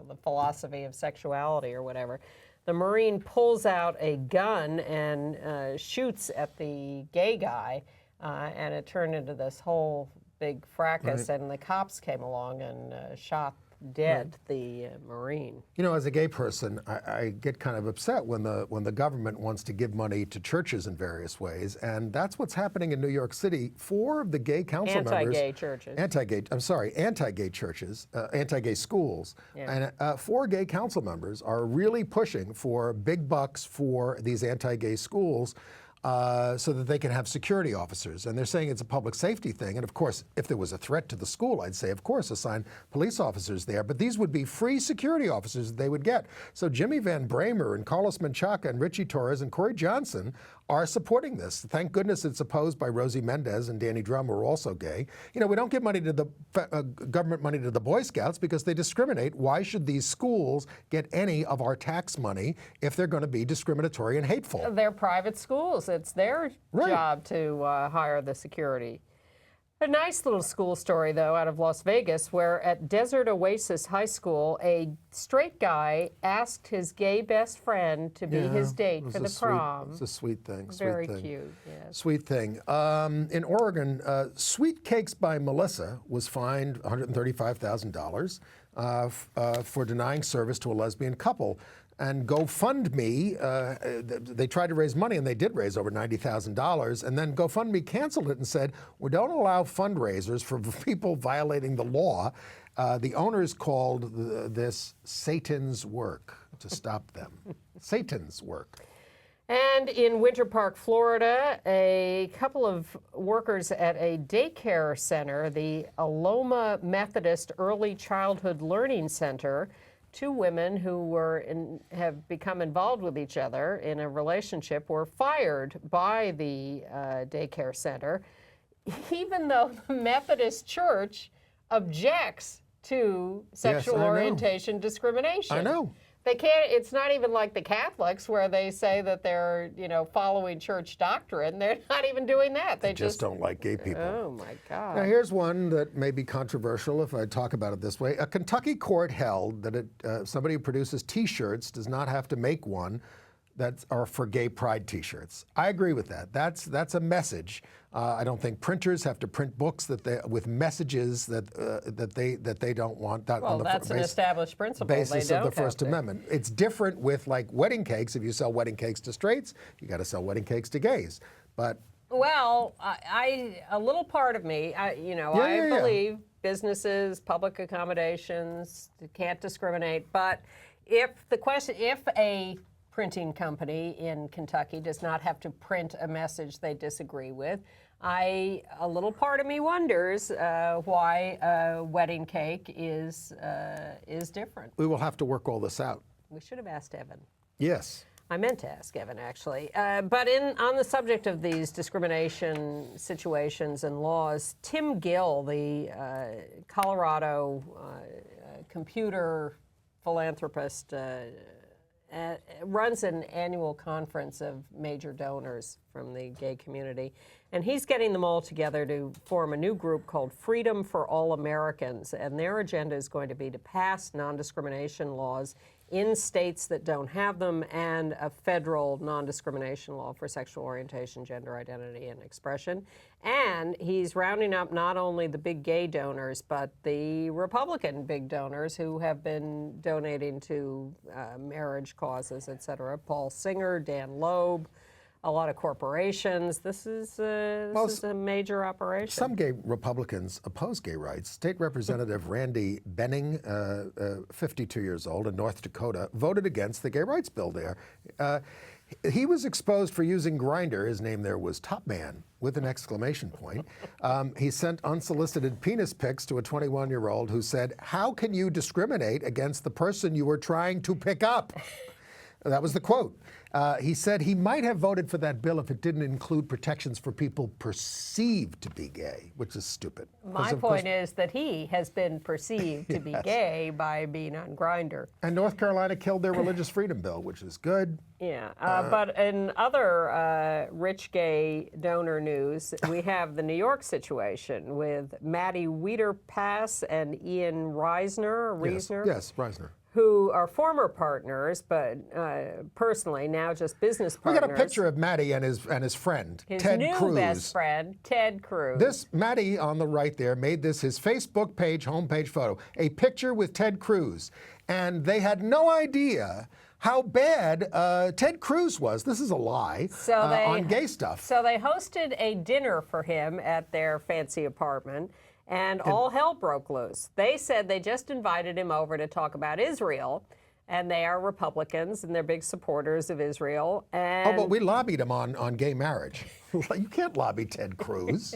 the philosophy of sexuality or whatever. The Marine pulls out a gun and shoots at the gay guy, and it turned into this whole big fracas, and the cops came along and shot dead the Marine. As a gay person, I get kind of upset when the government wants to give money to churches in various ways, and that's what's happening in New York City. 4 of the gay council members, anti-gay churches, anti-gay schools, and 4 gay council members are really pushing for big bucks for these anti-gay schools. So that they can have security officers. And they're saying it's a public safety thing. And of course, if there was a threat to the school, I'd say, of course, assign police officers there. But these would be free security officers that they would get. So Jimmy Van Bramer and Carlos Menchaca and Richie Torres and Corey Johnson are supporting this. Thank goodness it's opposed by Rosie Mendez and Danny Drum, who are also gay. We don't give money to the government money to the Boy Scouts because they discriminate. Why should these schools get any of our tax money if they're going to be discriminatory and hateful? They're private schools. It's their job to hire the security. A nice little school story, though, out of Las Vegas, where at Desert Oasis High School, a straight guy asked his gay best friend to be his date for the prom. It's a sweet thing. Very cute, yes. Sweet thing. In Oregon, Sweet Cakes by Melissa was fined $135,000 for denying service to a lesbian couple. And GoFundMe, they tried to raise money, and they did raise over $90,000. And then GoFundMe canceled it and said, we don't allow fundraisers for people violating the law. The owners called this Satan's work to stop them. Satan's work. And in Winter Park, Florida, a couple of workers at a daycare center, the Aloma Methodist Early Childhood Learning Center, 2 women who have become involved with each other in a relationship were fired by the daycare center, even though the Methodist Church objects to sexual orientation discrimination. I know. They can't. It's not even like the Catholics, where they say that they're, following church doctrine. They're not even doing that. They just don't like gay people. Oh my God! Now here's one that may be controversial if I talk about it this way. A Kentucky court held that somebody who produces T-shirts does not have to make one that are for gay pride T-shirts. I agree with that. That's a message. I don't think printers have to print books with messages that they don't want. That Well, on the that's an established principle. basis They of the don't have First to. Amendment. It's different with like wedding cakes. If you sell wedding cakes to straights, you got to sell wedding cakes to gays. But Well, a little part of me, I believe businesses, public accommodations, can't discriminate. But if a printing company in Kentucky does not have to print a message they disagree with, a little part of me wonders why a wedding cake is different. we will have to work all this out. We should have asked Evan. Yes. I meant to ask Evan, actually. But on the subject of these discrimination situations and laws, Tim Gill, the Colorado computer philanthropist, runs an annual conference of major donors from the gay community. And he's getting them all together to form a new group called Freedom for All Americans. And their agenda is going to be to pass non-discrimination laws in states that don't have them, and a federal non-discrimination law for sexual orientation, gender identity, and expression. And he's rounding up not only the big gay donors, but the Republican big donors who have been donating to marriage causes, et cetera. Paul Singer, Dan Loeb, a lot of corporations. This is a major operation. Some gay Republicans oppose gay rights. State Representative Randy Benning, 52 years old in North Dakota, voted against the gay rights bill there. He was exposed for using Grindr. His name there was Top Man, with an exclamation point. He sent unsolicited penis pics to a 21-year-old who said, "How can you discriminate against the person you were trying to pick up?" That was the quote. He said he might have voted for that bill if it didn't include protections for people perceived to be gay, which is stupid. My point is that he has been perceived to be gay by being on Grindr. And North Carolina killed their religious freedom bill, which is good. Yeah, but in other rich gay donor news, we have the New York situation with Maddie Wiederpass and Ian Reisner, Yes, Reisner. who are former partners, but personally now just business We partners. got a picture of Maddie and his friend, His Ted new Cruz. best friend, Ted Cruz. This Maddie on the right there made this his Facebook page, homepage photo, a picture with Ted Cruz. And they had no idea how bad Ted Cruz was. This is a lie on gay stuff. So they hosted a dinner for him at their fancy apartment, and all hell broke loose. They said they just invited him over to talk about Israel, and they are Republicans, and they're big supporters of Israel. And but we lobbied him on gay marriage. You can't lobby Ted Cruz.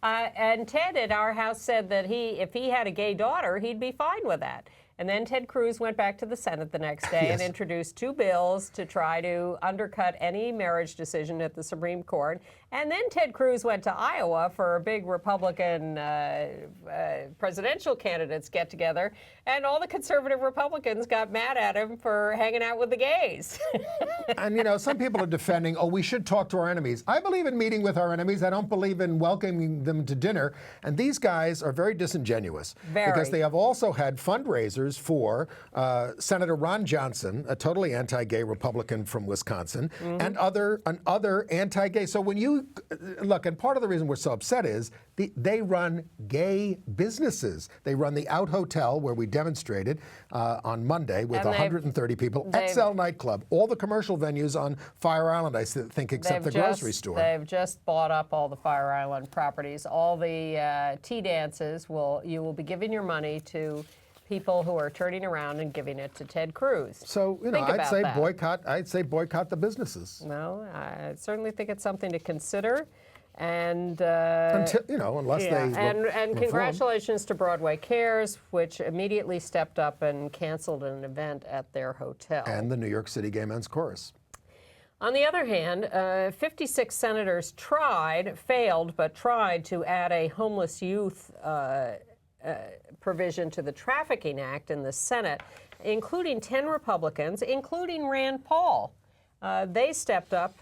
and Ted at our house said that if he had a gay daughter, he'd be fine with that. And then Ted Cruz went back to the Senate the next day and introduced 2 bills to try to undercut any marriage decision at the Supreme Court. And then Ted Cruz went to Iowa for a big Republican presidential candidates get-together, and all the conservative Republicans got mad at him for hanging out with the gays. And, some people are defending, we should talk to our enemies. I believe in meeting with our enemies. I don't believe in welcoming them to dinner. And these guys are very disingenuous. Very. Because they have also had fundraisers for Senator Ron Johnson, a totally anti-gay Republican from Wisconsin, and other anti-gay. So when you look, and part of the reason we're so upset is they run gay businesses. They run the Out Hotel, where we demonstrated on Monday with 130 people, XL Nightclub, all the commercial venues on Fire Island, I think, except the grocery store. They've just bought up all the Fire Island properties. All the tea dances, you will be giving your money to people who are turning around and giving it to Ted Cruz. So, I'd say boycott the businesses. Well, I certainly think it's something to consider. And unless they and congratulations to Broadway Cares, which immediately stepped up and canceled an event at their hotel. And the New York City Gay Men's Chorus. On the other hand, 56 senators failed to add a homeless youth provision to the Trafficking Act in the Senate, including 10 Republicans, including Rand Paul. They stepped up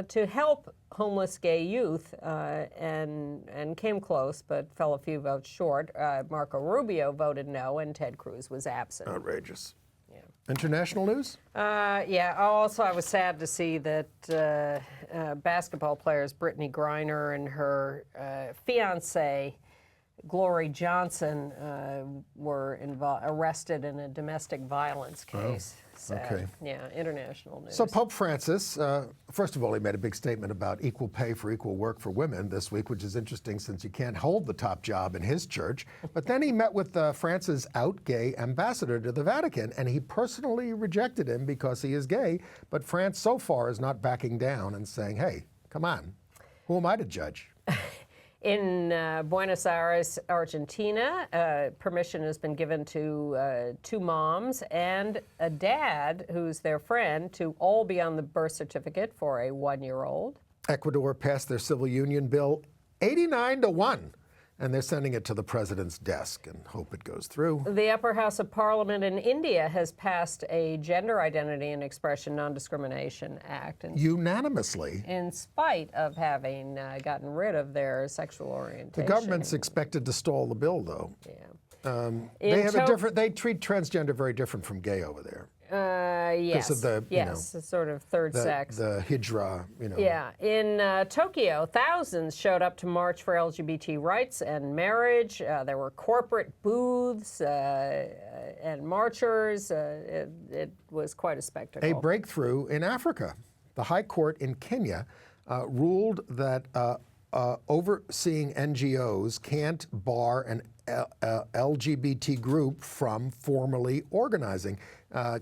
to help homeless gay youth and came close, but fell a few votes short. Marco Rubio voted no, and Ted Cruz was absent. Outrageous. Yeah. International news? Yeah. Also, I was sad to see that basketball players Brittany Griner and her fiance Glory Johnson were arrested in a domestic violence case. Sad. okay. Yeah, international news. So Pope Francis, first of all, he made a big statement about equal pay for equal work for women this week, which is interesting since he can't hold the top job in his church. But then he met with France's out gay ambassador to the Vatican, and he personally rejected him because he is gay. But France so far is not backing down and saying, hey, come on, who am I to judge? In Buenos Aires, Argentina, permission has been given to two moms and a dad who's their friend to all be on the birth certificate for a 1-year-old. Ecuador passed their civil union bill 89-1, and they're sending it to the president's desk and hope it goes through. The Upper House of Parliament in India has passed a Gender Identity and Expression Non-Discrimination Act. Unanimously. In spite of having gotten rid of their sexual orientation. The government's expected to stall the bill, though. Yeah. They treat transgender very different from gay over there. Yes. Of the, yes, the sort of third sex. The hijra, Yeah. In Tokyo, thousands showed up to march for LGBT rights and marriage. There were corporate booths and marchers. It was quite a spectacle. A breakthrough in Africa. The High Court in Kenya ruled that overseeing NGOs can't bar an LGBT group from formally organizing.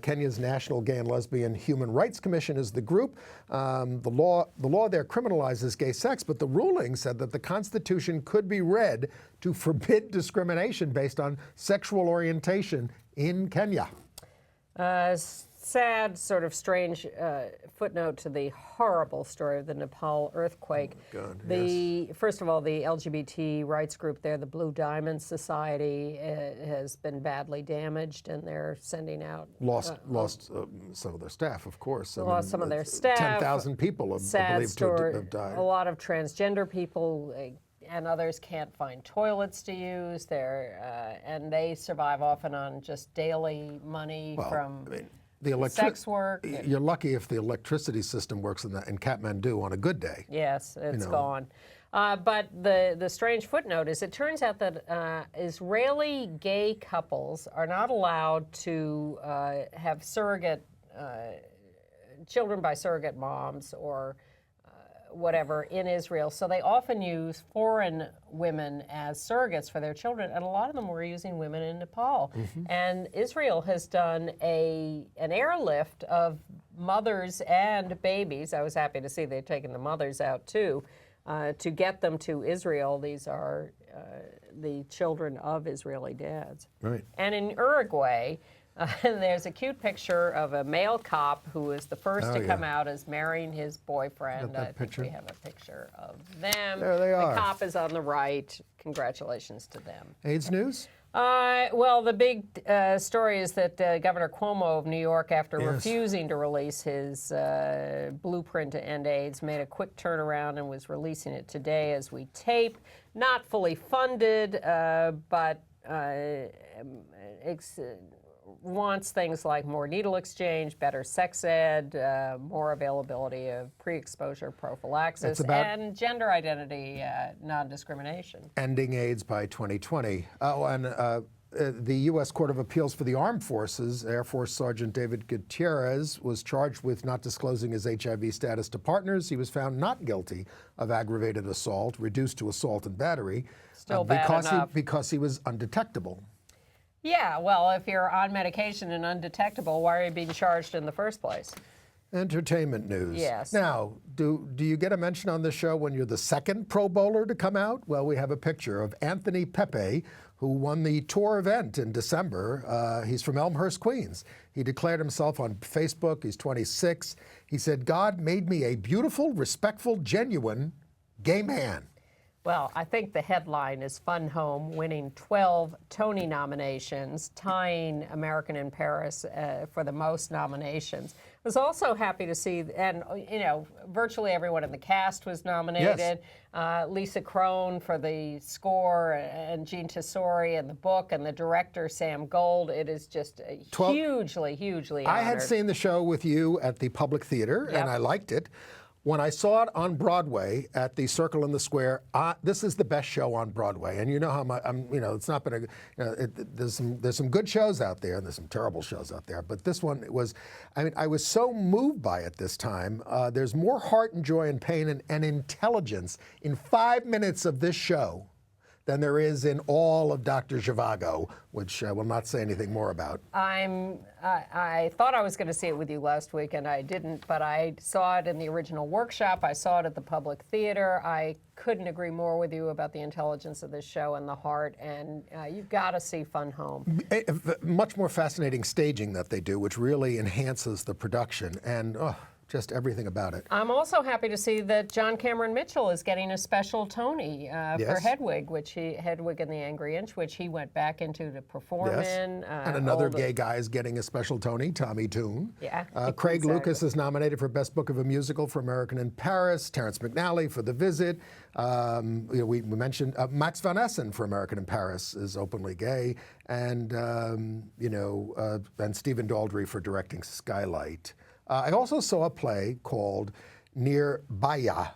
Kenya's National Gay and Lesbian Human Rights Commission is the group. The law there criminalizes gay sex, but the ruling said that the Constitution could be read to forbid discrimination based on sexual orientation in Kenya. Sad, sort of strange footnote to the horrible story of the Nepal earthquake. Oh, God, First of all, the LGBT rights group there, the Blue Diamond Society, has been badly damaged, and they're sending out... Lost some of their staff, of course. Lost some of their staff. 10,000 people are believed to have died. A lot of transgender people and others can't find toilets to use. And they survive often on just daily money from... sex work. You're lucky if the electricity system works in Kathmandu on a good day. Yes, it's gone. But the strange footnote is it turns out that Israeli gay couples are not allowed to have children by surrogate moms or whatever in Israel. So they often use foreign women as surrogates for their children, and a lot of them were using women in Nepal. And Israel has done an airlift of mothers and babies. I was happy to see they've taken the mothers out too, to get them to Israel. These are the children of Israeli dads. Right. And in Uruguay, there's a cute picture of a male cop who was the first to come out as marrying his boyfriend. I think we have a picture of them. There they are. The cop is on the right. Congratulations to them. AIDS news? Well, the big story is that Governor Cuomo of New York, after refusing to release his blueprint to end AIDS, made a quick turnaround and was releasing it today as we tape. Not fully funded, but wants things like more needle exchange, better sex ed, more availability of pre-exposure prophylaxis, and gender identity non-discrimination. Ending AIDS by 2020. The U.S. Court of Appeals for the Armed Forces, Air Force Sergeant David Gutierrez, was charged with not disclosing his HIV status to partners. He was found not guilty of aggravated assault, reduced to assault and battery, Still bad enough. because he was undetectable. Yeah, well, if you're on medication and undetectable, why are you being charged in the first place? Entertainment news. Yes. Now, do you get a mention on the show when you're the second Pro Bowler to come out? Well, we have a picture of Anthony Pepe, who won the tour event in December. He's from Elmhurst, Queens. He declared himself on Facebook. He's 26. He said, "God made me a beautiful, respectful, genuine gay man." Well, I think the headline is Fun Home winning 12 Tony nominations, tying American in Paris for the most nominations. I was also happy to see, and virtually everyone in the cast was nominated. Yes. Lisa Crone for the score, and Jean Tesori and the book, and the director Sam Gold. It is just hugely honored. I had seen the show with you at the Public Theater, and I liked it. When I saw it on Broadway at the Circle in the Square, this is the best show on Broadway. And you know how much it's not been there's some good shows out there, and there's some terrible shows out there. But this one was, I was so moved by it this time. There's more heart and joy and pain and intelligence in 5 minutes of this show than there is in all of Dr. Zhivago, which I will not say anything more about. I thought I was going to see it with you last week, and I didn't, but I saw it in the original workshop. I saw it at the Public Theater. I couldn't agree more with you about the intelligence of this show and the heart, and you've got to see Fun Home. Much more fascinating staging that they do, which really enhances the production, and just everything about it. I'm also happy to see that John Cameron Mitchell is getting a special Tony for Hedwig, Hedwig and the Angry Inch, which he went back into to perform in. And another gay guy is getting a special Tony, Tommy Toon. Yeah. Craig Lucas is nominated for Best Book of a Musical for American in Paris. Terrence McNally for The Visit. We mentioned Max Van Essen for American in Paris is openly gay, and Stephen Daldry for directing Skylight. I also saw a play called Near Baya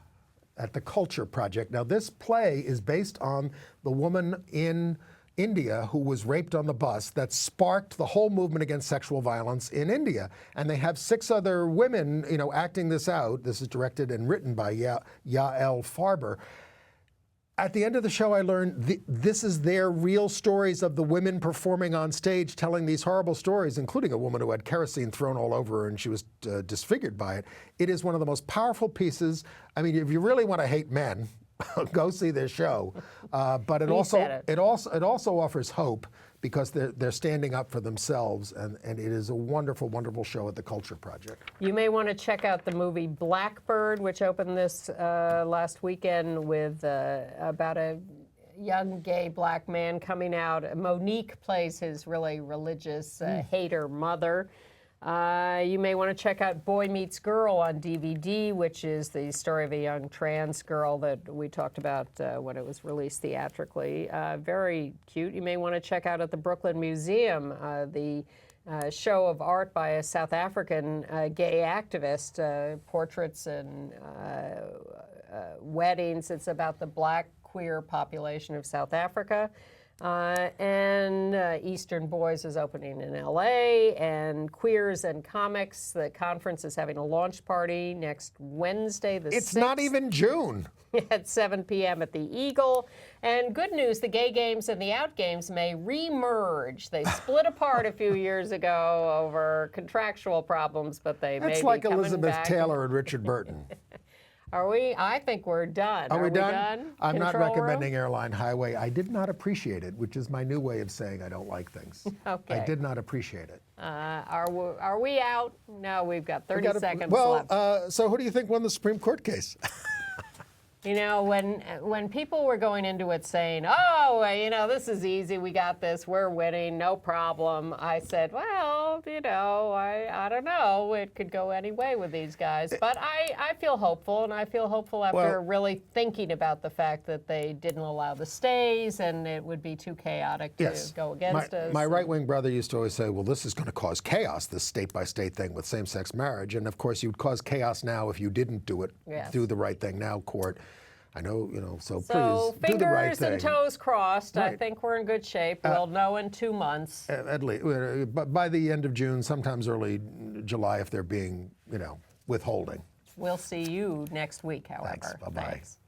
at the Culture Project. Now, this play is based on the woman in India who was raped on the bus that sparked the whole movement against sexual violence in India. And they have 6 other women, acting this out. This is directed and written by Yael Farber. At the end of the show, I learned this is their real stories of the women performing on stage, telling these horrible stories, including a woman who had kerosene thrown all over her and she was disfigured by it. It is one of the most powerful pieces. I mean, if you really want to hate men, go see this show. But it also offers hope, because they're standing up for themselves, and it is a wonderful, wonderful show at the Culture Project. You may want to check out the movie Blackbird, which opened this last weekend with about a young gay black man coming out. Monique plays his really religious hater mother. You may want to check out Boy Meets Girl on DVD, which is the story of a young trans girl that we talked about when it was released theatrically. Very cute. You may want to check out at the Brooklyn Museum the show of art by a South African gay activist, portraits and weddings. It's about the black queer population of South Africa. And Eastern Boys is opening in LA, and Queers and Comics, the conference, is having a launch party next Wednesday, the 6th. It's not even June. At 7 p.m. at the Eagle. And good news, the gay games and the out games may re-merge. They split apart a few years ago over contractual problems, but they may be coming back. It's like Elizabeth Taylor and Richard Burton. Are we? I think we're done. Are we done? I'm not Control recommending room? Airline Highway. I did not appreciate it, which is my new way of saying I don't like things. Okay. I did not appreciate it. Are we out? No, we've got 30 seconds left. So who do you think won the Supreme Court case? You know, when people were going into it saying, oh, this is easy, we got this, we're winning, no problem, I said, well, I don't know, it could go any way with these guys. But I feel hopeful, and I feel hopeful after really thinking about the fact that they didn't allow the stays, and it would be too chaotic to go against us. My right-wing brother used to always say, well, this is going to cause chaos, this state-by-state thing with same-sex marriage. And, of course, you'd cause chaos now if you didn't do it through the right thing now court. I know, so please do the right thing. Fingers and toes crossed. Right. I think we're in good shape. We'll know in 2 months. At least, but by the end of June, sometimes early July, if they're being, withholding. We'll see you next week, however. Thanks. Bye-bye. Thanks.